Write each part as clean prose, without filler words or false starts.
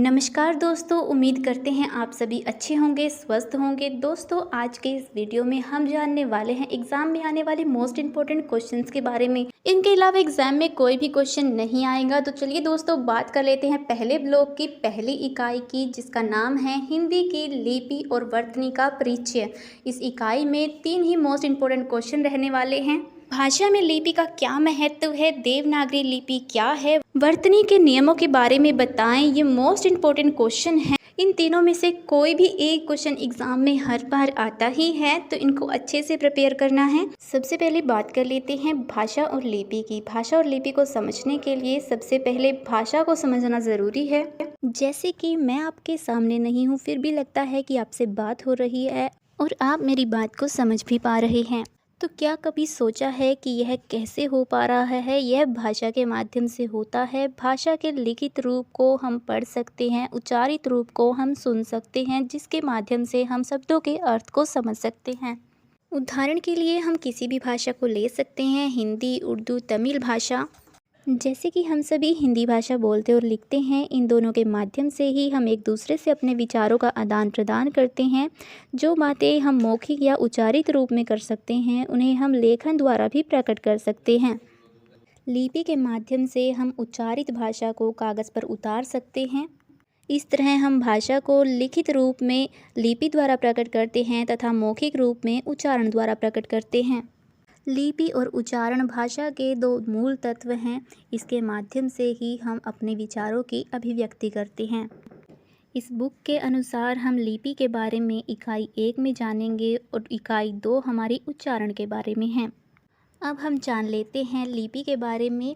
नमस्कार दोस्तों, उम्मीद करते हैं आप सभी अच्छे होंगे, स्वस्थ होंगे। दोस्तों, आज के इस वीडियो में हम जानने वाले हैं एग्जाम में आने वाले मोस्ट इंपॉर्टेंट क्वेश्चंस के बारे में। इनके अलावा एग्जाम में कोई भी क्वेश्चन नहीं आएगा। तो चलिए दोस्तों, बात कर लेते हैं पहले ब्लॉक की पहली इकाई की, जिसका नाम है हिंदी की लिपि और वर्तनी का परिचय। इस इकाई में 3 ही मोस्ट इंपॉर्टेंट क्वेश्चन रहने वाले हैं। भाषा में लिपि का क्या महत्व है, देवनागरी लिपि क्या है, वर्तनी के नियमों के बारे में बताएं। ये मोस्ट इंपॉर्टेंट क्वेश्चन है। इन तीनों में से कोई भी एक क्वेश्चन एग्जाम में हर बार आता ही है, तो इनको अच्छे से प्रिपेयर करना है। सबसे पहले बात कर लेते हैं भाषा और लिपि की। भाषा और लिपि को समझने के लिए सबसे पहले भाषा को समझना ज़रूरी है। जैसे कि मैं आपके सामने नहीं हूँ, फिर भी लगता है कि आपसे बात हो रही है और आप मेरी बात को समझ भी पा रहे हैं। तो क्या कभी सोचा है कि यह कैसे हो पा रहा है? यह भाषा के माध्यम से होता है। भाषा के लिखित रूप को हम पढ़ सकते हैं, उच्चारित रूप को हम सुन सकते हैं, जिसके माध्यम से हम शब्दों के अर्थ को समझ सकते हैं। उदाहरण के लिए हम किसी भी भाषा को ले सकते हैं, हिंदी, उर्दू, तमिल भाषा। जैसे कि हम सभी हिंदी भाषा बोलते और लिखते हैं, इन दोनों के माध्यम से ही हम एक दूसरे से अपने विचारों का आदान प्रदान करते हैं। जो बातें हम मौखिक या उच्चारित रूप में कर सकते हैं, उन्हें हम लेखन द्वारा भी प्रकट कर सकते हैं। लिपि के माध्यम से हम उच्चारित भाषा को कागज़ पर उतार सकते हैं। इस तरह हम भाषा को लिखित रूप में लिपि द्वारा प्रकट करते हैं तथा मौखिक रूप में उच्चारण द्वारा प्रकट करते हैं। लिपि और उच्चारण भाषा के 2 मूल तत्व हैं। इसके माध्यम से ही हम अपने विचारों की अभिव्यक्ति करते हैं। इस बुक के अनुसार हम लिपि के बारे में इकाई 1 में जानेंगे और इकाई 2 हमारी उच्चारण के बारे में है। अब हम जान लेते हैं लिपि के बारे में।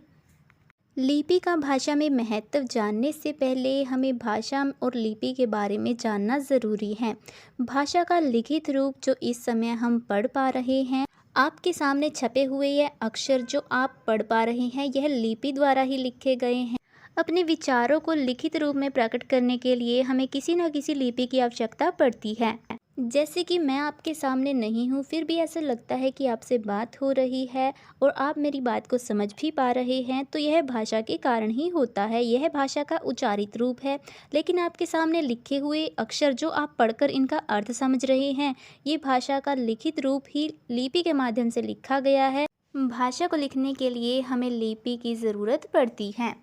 लिपि का भाषा में महत्व जानने से पहले हमें भाषा और लिपि के बारे में जानना ज़रूरी है। भाषा का लिखित रूप जो इस समय हम पढ़ पा रहे हैं, आपके सामने छपे हुए ये अक्षर जो आप पढ़ पा रहे हैं, यह लिपि द्वारा ही लिखे गए हैं। अपने विचारों को लिखित रूप में प्रकट करने के लिए हमें किसी न किसी लिपि की आवश्यकता पड़ती है। जैसे कि मैं आपके सामने नहीं हूँ, फिर भी ऐसा लगता है कि आपसे बात हो रही है और आप मेरी बात को समझ भी पा रहे हैं, तो यह भाषा के कारण ही होता है। यह भाषा का उच्चारित रूप है। लेकिन आपके सामने लिखे हुए अक्षर जो आप पढ़कर इनका अर्थ समझ रहे हैं, ये भाषा का लिखित रूप ही लिपि के माध्यम से लिखा गया है। भाषा को लिखने के लिए हमें लिपि की ज़रूरत पड़ती है,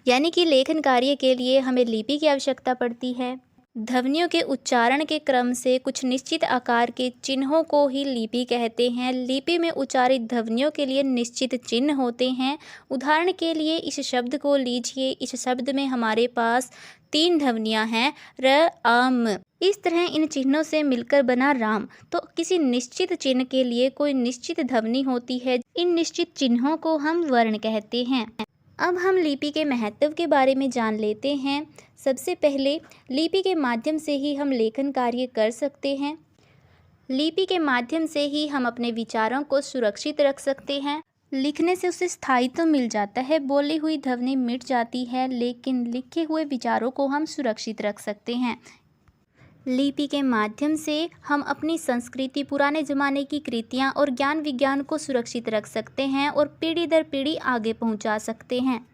यानी कि लेखन कार्य के लिए हमें लिपि की आवश्यकता पड़ती है। ध्वनियों के उच्चारण के क्रम से कुछ निश्चित आकार के चिन्हों को ही लिपि कहते हैं। लिपि में उच्चारित ध्वनियों के लिए निश्चित चिन्ह होते हैं। उदाहरण के लिए इस शब्द को लीजिए। इस शब्द में हमारे पास 3 ध्वनियाँ हैं, र, आम। इस तरह इन चिन्हों से मिलकर बना राम। तो किसी निश्चित चिन्ह के लिए कोई निश्चित ध्वनि होती है। इन निश्चित चिन्हों को हम वर्ण कहते हैं। अब हम लिपि के महत्व के बारे में जान लेते हैं। सबसे पहले लिपि के माध्यम से ही हम लेखन कार्य कर सकते हैं। लिपि के माध्यम से ही हम अपने विचारों को सुरक्षित रख सकते हैं। लिखने से उसे स्थायित्व मिल जाता है। बोली हुई ध्वनि मिट जाती है, लेकिन लिखे हुए विचारों को हम सुरक्षित रख सकते हैं। लिपि के माध्यम से हम अपनी संस्कृति, पुराने ज़माने की कृतियाँ और ज्ञान विज्ञान को सुरक्षित रख सकते हैं और पीढ़ी दर पीढ़ी आगे पहुंचा सकते हैं।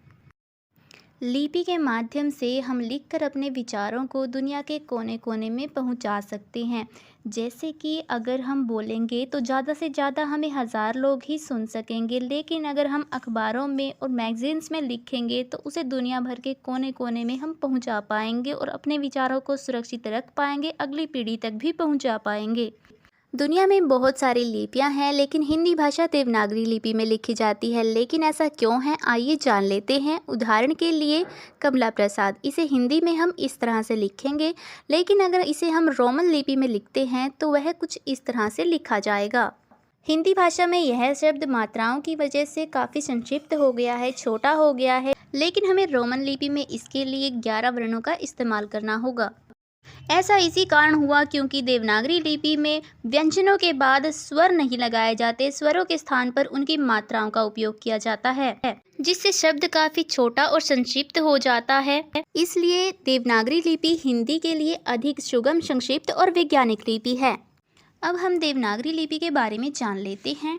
लिपि के माध्यम से हम लिखकर अपने विचारों को दुनिया के कोने कोने में पहुंचा सकते हैं। जैसे कि अगर हम बोलेंगे तो ज़्यादा से ज़्यादा हमें 1000 लोग ही सुन सकेंगे, लेकिन अगर हम अखबारों में और मैगज़ीन्स में लिखेंगे तो उसे दुनिया भर के कोने कोने में हम पहुंचा पाएंगे और अपने विचारों को सुरक्षित रख पाएंगे, अगली पीढ़ी तक भी पहुंचा पाएंगे। दुनिया में बहुत सारी लिपियां हैं, लेकिन हिंदी भाषा देवनागरी लिपि में लिखी जाती है। लेकिन ऐसा क्यों है, आइए जान लेते हैं। उदाहरण के लिए कमला प्रसाद, इसे हिंदी में हम इस तरह से लिखेंगे, लेकिन अगर इसे हम रोमन लिपि में लिखते हैं तो वह कुछ इस तरह से लिखा जाएगा। हिंदी भाषा में यह शब्द मात्राओं की वजह से काफ़ी संक्षिप्त हो गया है, छोटा हो गया है, लेकिन हमें रोमन लिपि में इसके लिए 11 वर्णों का इस्तेमाल करना होगा। ऐसा इसी कारण हुआ क्योंकि देवनागरी लिपि में व्यंजनों के बाद स्वर नहीं लगाए जाते। स्वरों के स्थान पर उनकी मात्राओं का उपयोग किया जाता है, जिससे शब्द काफ़ी छोटा और संक्षिप्त हो जाता है। इसलिए देवनागरी लिपि हिंदी के लिए अधिक सुगम, संक्षिप्त और वैज्ञानिक लिपि है। अब हम देवनागरी लिपि के बारे में जान लेते हैं।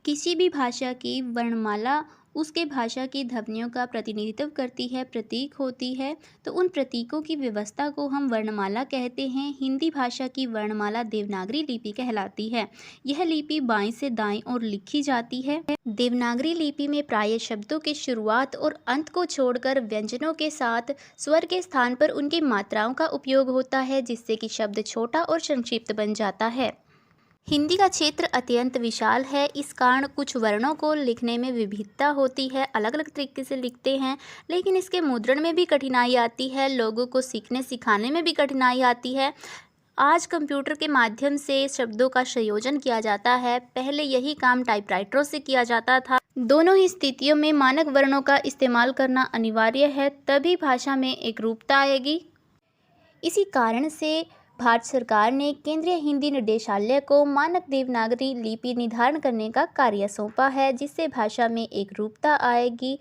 किसी भी भाषा की वर्णमाला उसके भाषा की ध्वनियों का प्रतिनिधित्व करती है, प्रतीक होती है। तो उन प्रतीकों की व्यवस्था को हम वर्णमाला कहते हैं। हिंदी भाषा की वर्णमाला देवनागरी लिपि कहलाती है। यह लिपि बाईं से दाईं ओर लिखी जाती है। देवनागरी लिपि में प्रायः शब्दों के शुरुआत और अंत को छोड़कर व्यंजनों के साथ स्वर के स्थान पर उनकी मात्राओं का उपयोग होता है, जिससे कि शब्द छोटा और संक्षिप्त बन जाता है। हिंदी का क्षेत्र अत्यंत विशाल है, इस कारण कुछ वर्णों को लिखने में विविधता होती है, अलग अलग तरीके से लिखते हैं, लेकिन इसके मुद्रण में भी कठिनाई आती है, लोगों को सीखने सिखाने में भी कठिनाई आती है। आज कंप्यूटर के माध्यम से शब्दों का संयोजन किया जाता है, पहले यही काम टाइपराइटरों से किया जाता था। दोनों ही स्थितियों में मानक वर्णों का इस्तेमाल करना अनिवार्य है, तभी भाषा में एकरूपता आएगी। इसी कारण से भारत सरकार ने केंद्रीय हिंदी निदेशालय को मानक देवनागरी लिपि निर्धारण करने का कार्य सौंपा है, जिससे भाषा में एकरूपता आएगी।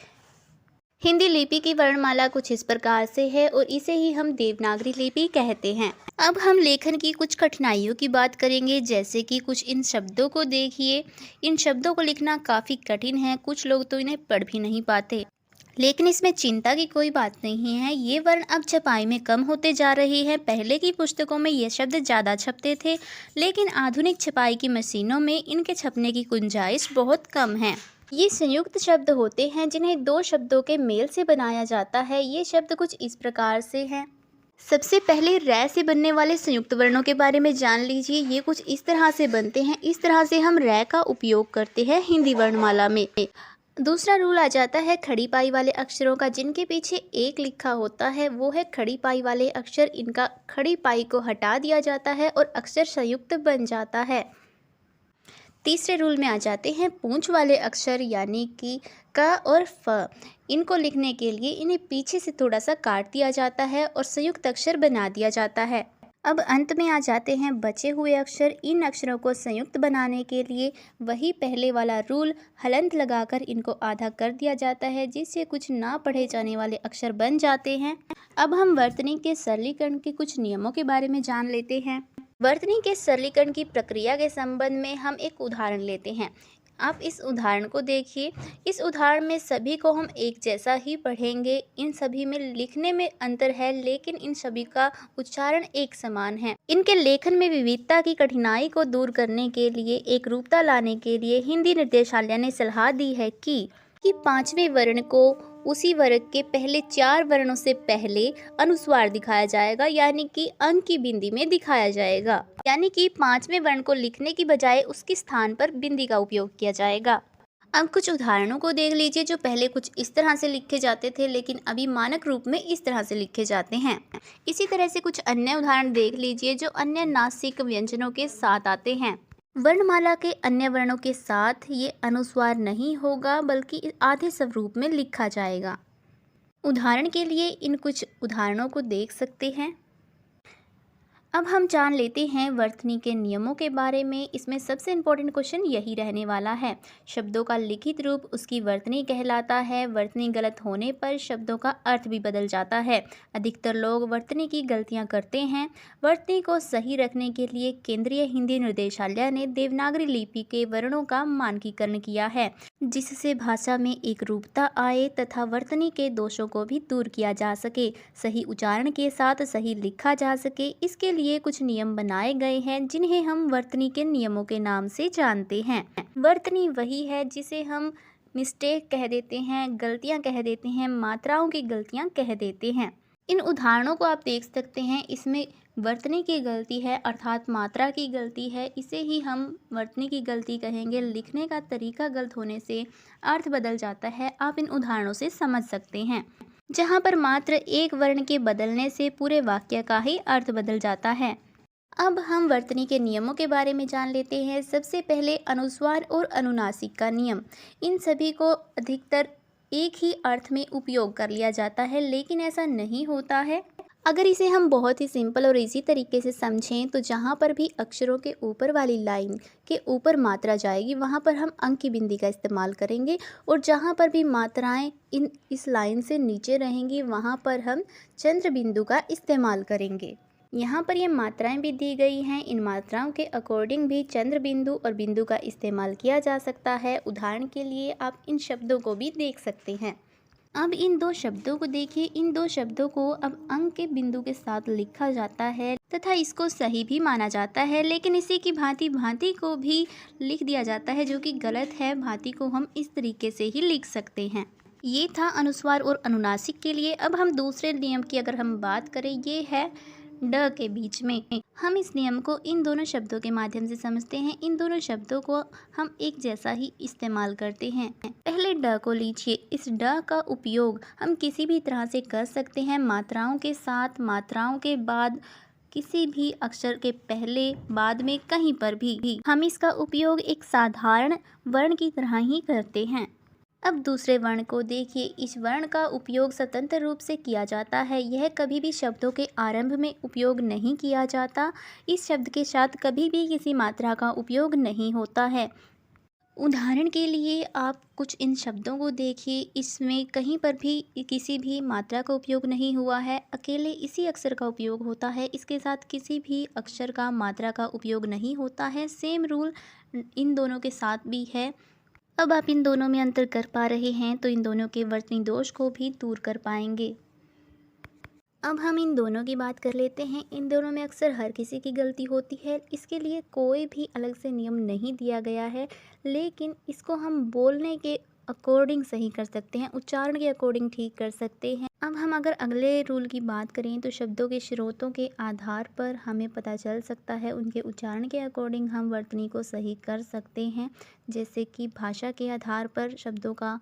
हिंदी लिपि की वर्णमाला कुछ इस प्रकार से है और इसे ही हम देवनागरी लिपि कहते हैं। अब हम लेखन की कुछ कठिनाइयों की बात करेंगे, जैसे कि कुछ इन शब्दों को देखिए। इन शब्दों को लिखना काफ़ी कठिन है, कुछ लोग तो इन्हें पढ़ भी नहीं पाते, लेकिन इसमें चिंता की कोई बात नहीं है। ये वर्ण अब छपाई में कम होते जा रहे हैं। पहले की पुस्तकों में ये शब्द ज़्यादा छपते थे, लेकिन आधुनिक छपाई की मशीनों में इनके छपने की गुंजाइश बहुत कम है। ये संयुक्त शब्द होते हैं जिन्हें दो शब्दों के मेल से बनाया जाता है। ये शब्द कुछ इस प्रकार से हैं। सबसे पहले रै से बनने वाले संयुक्त वर्णों के बारे में जान लीजिए। ये कुछ इस तरह से बनते हैं। इस तरह से हम रै का उपयोग करते हैं हिंदी वर्णमाला में। दूसरा रूल आ जाता है खड़ी पाई वाले अक्षरों का, जिनके पीछे एक लिखा होता है वो है खड़ी पाई वाले अक्षर। इनका खड़ी पाई को हटा दिया जाता है और अक्षर संयुक्त बन जाता है। तीसरे रूल में आ जाते हैं पूंछ वाले अक्षर, यानी कि क और फ। इनको लिखने के लिए इन्हें पीछे से थोड़ा सा काट दिया जाता है और संयुक्त अक्षर बना दिया जाता है। अब अंत में आ जाते हैं बचे हुए अक्षर। इन अक्षरों को संयुक्त बनाने के लिए वही पहले वाला रूल, हलंत लगाकर इनको आधा कर दिया जाता है, जिससे कुछ ना पढ़े जाने वाले अक्षर बन जाते हैं। अब हम वर्तनी के सरलीकरण के कुछ नियमों के बारे में जान लेते हैं। वर्तनी के सरलीकरण की प्रक्रिया के संबंध में हम एक उदाहरण लेते हैं। आप इस उदाहरण को देखिए। इस उदाहरण में सभी को हम एक जैसा ही पढ़ेंगे। इन सभी में लिखने में अंतर है, लेकिन इन सभी का उच्चारण एक समान है। इनके लेखन में विविधता की कठिनाई को दूर करने के लिए, एकरूपता लाने के लिए हिंदी निर्देशालय ने सलाह दी है कि पांचवें वर्ण को उसी वर्ग के पहले 4 वर्णों से पहले अनुस्वार दिखाया जाएगा, यानी कि अंक की बिंदी में दिखाया जाएगा। यानी कि 5वें वर्ण को लिखने की बजाय उसके स्थान पर बिंदी का उपयोग किया जाएगा। अब कुछ उदाहरणों को देख लीजिए जो पहले कुछ इस तरह से लिखे जाते थे, लेकिन अभी मानक रूप में इस तरह से लिखे जाते हैं। इसी तरह से कुछ अन्य उदाहरण देख लीजिए जो अन्य नासिक व्यंजनों के साथ आते हैं। वर्णमाला के अन्य वर्णों के साथ ये अनुस्वार नहीं होगा, बल्कि आधे स्वरूप में लिखा जाएगा। उदाहरण के लिए इन कुछ उदाहरणों को देख सकते हैं। अब हम जान लेते हैं वर्तनी के नियमों के बारे में। इसमें सबसे इम्पोर्टेंट क्वेश्चन यही रहने वाला है। शब्दों का लिखित रूप उसकी वर्तनी कहलाता है। वर्तनी गलत होने पर शब्दों का अर्थ भी बदल जाता है। अधिकतर लोग वर्तनी की गलतियां करते हैं। वर्तनी को सही रखने के लिए केंद्रीय हिंदी निर्देशालय ने देवनागरी लिपि के वर्णों का मानकीकरण किया है, जिससे भाषा में एकरूपता आए तथा वर्तनी के दोषों को भी दूर किया जा सके, सही उच्चारण के साथ सही लिखा जा सके। इसके लिए कुछ नियम बनाए गए हैं जिन्हें हम वर्तनी के नियमों के नाम से जानते हैं। वर्तनी वही है जिसे हम मिस्टेक कह देते हैं, गलतियां कह देते हैं, मात्राओं की गलतियां कह देते हैं। इन उदाहरणों को आप देख सकते हैं। इसमें वर्तनी की गलती है अर्थात मात्रा की गलती है, इसे ही हम वर्तनी की गलती कहेंगे। लिखने का तरीका गलत होने से अर्थ बदल जाता है। आप इन उदाहरणों से समझ सकते हैं, जहाँ पर मात्र एक वर्ण के बदलने से पूरे वाक्य का ही अर्थ बदल जाता है। अब हम वर्तनी के नियमों के बारे में जान लेते हैं। सबसे पहले अनुस्वार और अनुनासिक का नियम। इन सभी को अधिकतर एक ही अर्थ में उपयोग कर लिया जाता है, लेकिन ऐसा नहीं होता है। अगर इसे हम बहुत ही सिंपल और इजी तरीके से समझें तो जहाँ पर भी अक्षरों के ऊपर वाली लाइन के ऊपर मात्रा जाएगी वहाँ पर हम अंक की बिंदी का इस्तेमाल करेंगे, और जहाँ पर भी मात्राएं इस लाइन से नीचे रहेंगी वहाँ पर हम चंद्र बिंदु का इस्तेमाल करेंगे। यहाँ पर ये मात्राएं भी दी गई हैं। इन मात्राओं के अकॉर्डिंग भी चंद्र बिंदु और बिंदु का इस्तेमाल किया जा सकता है। उदाहरण के लिए आप इन शब्दों को भी देख सकते हैं। अब इन दो शब्दों को देखिए। इन दो शब्दों को अब अंक के बिंदु के साथ लिखा जाता है तथा इसको सही भी माना जाता है, लेकिन इसी की भांति भांति को भी लिख दिया जाता है जो कि गलत है। भांति को हम इस तरीके से ही लिख सकते हैं। ये था अनुस्वार और अनुनासिक के लिए। अब हम दूसरे नियम की अगर हम बात करें, ये है ड के बीच में। हम इस नियम को इन दोनों शब्दों के माध्यम से समझते हैं। इन दोनों शब्दों को हम एक जैसा ही इस्तेमाल करते हैं। पहले ड को लीजिए। इस ड का उपयोग हम किसी भी तरह से कर सकते हैं, मात्राओं के साथ, मात्राओं के बाद, किसी भी अक्षर के पहले, बाद में, कहीं पर भी हम इसका उपयोग एक साधारण वर्ण की तरह ही करते हैं। अब दूसरे वर्ण को देखिए। इस वर्ण का उपयोग स्वतंत्र रूप से किया जाता है। यह कभी भी शब्दों के आरंभ में उपयोग नहीं किया जाता। इस शब्द के साथ कभी भी किसी मात्रा का उपयोग नहीं होता है। उदाहरण के लिए आप कुछ इन शब्दों को देखिए। इसमें कहीं पर भी किसी भी मात्रा का उपयोग नहीं हुआ है, अकेले इसी अक्षर का उपयोग होता है। इसके साथ किसी भी अक्षर का, मात्रा का उपयोग नहीं होता है। सेम रूल इन दोनों के साथ भी है। अब आप इन दोनों में अंतर कर पा रहे हैं तो इन दोनों के वर्तनी दोष को भी दूर कर पाएंगे। अब हम इन दोनों की बात कर लेते हैं। इन दोनों में अक्सर हर किसी की गलती होती है। इसके लिए कोई भी अलग से नियम नहीं दिया गया है, लेकिन इसको हम बोलने के अकॉर्डिंग सही कर सकते हैं, उच्चारण के अकॉर्डिंग ठीक कर सकते हैं। अब हम अगर अगले रूल की बात करें तो शब्दों के स्रोतों के आधार पर हमें पता चल सकता है, उनके उच्चारण के अकॉर्डिंग हम वर्तनी को सही कर सकते हैं। जैसे कि भाषा के आधार पर शब्दों का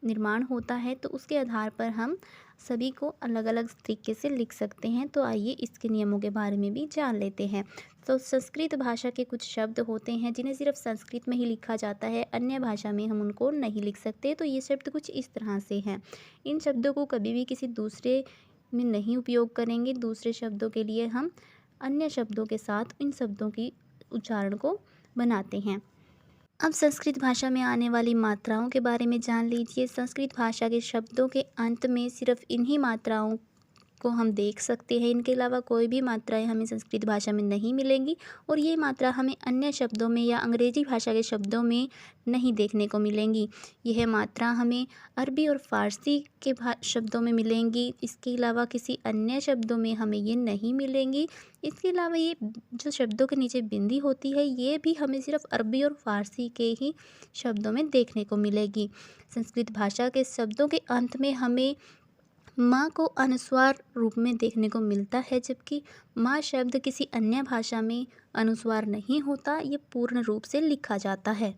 निर्माण होता है, तो उसके आधार पर हम सभी को अलग अलग तरीके से लिख सकते हैं। तो आइए इसके नियमों के बारे में भी जान लेते हैं। तो संस्कृत भाषा के कुछ शब्द होते हैं जिन्हें सिर्फ संस्कृत में ही लिखा जाता है, अन्य भाषा में हम उनको नहीं लिख सकते। तो ये शब्द कुछ इस तरह से हैं। इन शब्दों को कभी भी किसी दूसरे में नहीं उपयोग करेंगे। दूसरे शब्दों के लिए हम अन्य शब्दों के साथ इन शब्दों की उच्चारण को बनाते हैं। अब संस्कृत भाषा में आने वाली मात्राओं के बारे में जान लीजिए। संस्कृत भाषा के शब्दों के अंत में सिर्फ इन्हीं मात्राओं को हम देख सकते हैं। इनके अलावा कोई भी मात्राएं हमें संस्कृत भाषा में नहीं मिलेंगी और ये मात्रा हमें अन्य शब्दों में या अंग्रेजी भाषा के शब्दों में नहीं देखने को मिलेंगी। यह मात्रा हमें अरबी और फ़ारसी के शब्दों में मिलेंगी। इसके अलावा किसी अन्य शब्दों में हमें ये नहीं मिलेंगी। इसके अलावा ये जो शब्दों के नीचे बिंदी होती है, ये भी हमें सिर्फ अरबी और फ़ारसी के ही शब्दों में देखने को मिलेगी। संस्कृत भाषा के शब्दों के अंत में हमें माँ को अनुस्वार रूप में देखने को मिलता है, जबकि माँ शब्द किसी अन्य भाषा में अनुस्वार नहीं होता, ये पूर्ण रूप से लिखा जाता है।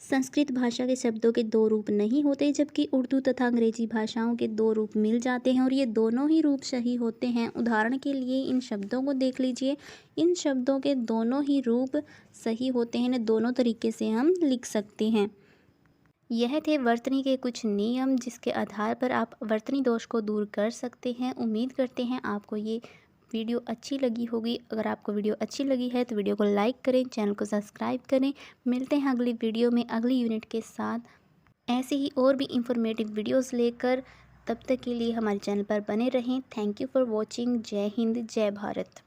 संस्कृत भाषा के शब्दों के दो रूप नहीं होते, जबकि उर्दू तथा अंग्रेजी भाषाओं के दो रूप मिल जाते हैं और ये दोनों ही रूप सही होते हैं। उदाहरण के लिए इन शब्दों को देख लीजिए। इन शब्दों के दोनों ही रूप सही होते हैं, इन्हें दोनों तरीके से हम लिख सकते हैं। यह थे वर्तनी के कुछ नियम जिसके आधार पर आप वर्तनी दोष को दूर कर सकते हैं। उम्मीद करते हैं आपको ये वीडियो अच्छी लगी होगी। अगर आपको वीडियो अच्छी लगी है तो वीडियो को लाइक करें, चैनल को सब्सक्राइब करें। मिलते हैं अगली वीडियो में अगली यूनिट के साथ ऐसे ही और भी इंफॉर्मेटिव वीडियोस लेकर। तब तक के लिए हमारे चैनल पर बने रहें। Thank you for watching. जय हिंद, जय भारत।